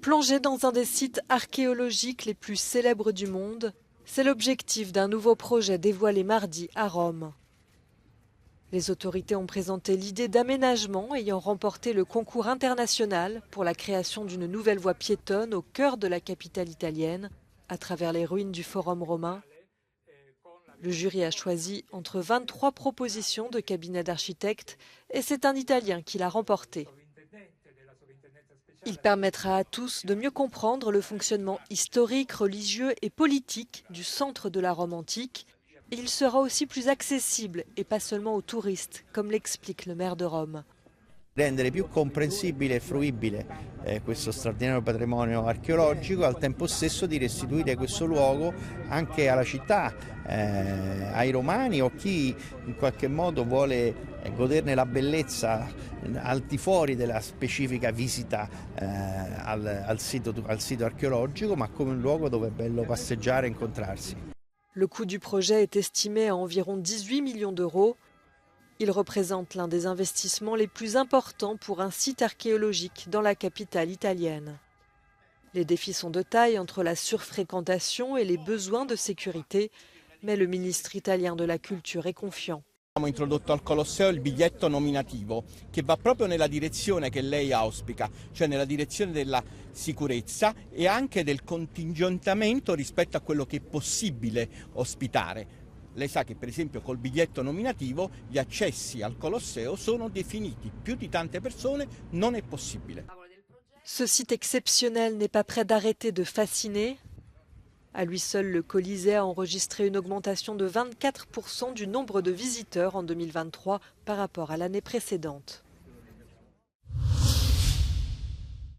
Plonger dans un des sites archéologiques les plus célèbres du monde, c'est l'objectif d'un nouveau projet dévoilé mardi à Rome. Les autorités ont présenté l'idée d'aménagement ayant remporté le concours international pour la création d'une nouvelle voie piétonne au cœur de la capitale italienne, à travers les ruines du Forum romain. Le jury a choisi entre 23 propositions de cabinets d'architectes et c'est un Italien qui l'a remporté. Il permettra à tous de mieux comprendre le fonctionnement historique, religieux et politique du centre de la Rome antique. Et il sera aussi plus accessible et pas seulement aux touristes, comme l'explique le maire de Rome. Rendere più comprensibile e fruibile questo straordinario patrimonio archeologico, al tempo stesso di restituire questo luogo anche alla città, ai romani o chi in qualche modo vuole goderne la bellezza al di fuori della specifica visita al sito archeologico, ma come un luogo dove è bello passeggiare e incontrarsi. Le coût du projet est estimé à environ 18 millions d'euros. Il représente l'un des investissements les plus importants pour un site archéologique dans la capitale italienne. Les défis sont de taille entre la surfréquentation et les besoins de sécurité, mais le ministre italien de la Culture est confiant. Abbiamo introdotto al Colosseo il biglietto nominativo che va proprio nella direzione che lei auspica, cioè nella direzione della sicurezza e anche del contingentamento rispetto a quello che è possibile ospitare. Lei sa che per esempio col biglietto nominativo gli accessi al Colosseo sono definiti, più di tante persone non è possibile. Ce site exceptionnel n'est pas près d'arrêter de fasciner. À lui seul, le Colisée a enregistré une augmentation de 24% du nombre de visiteurs en 2023 par rapport à l'année précédente.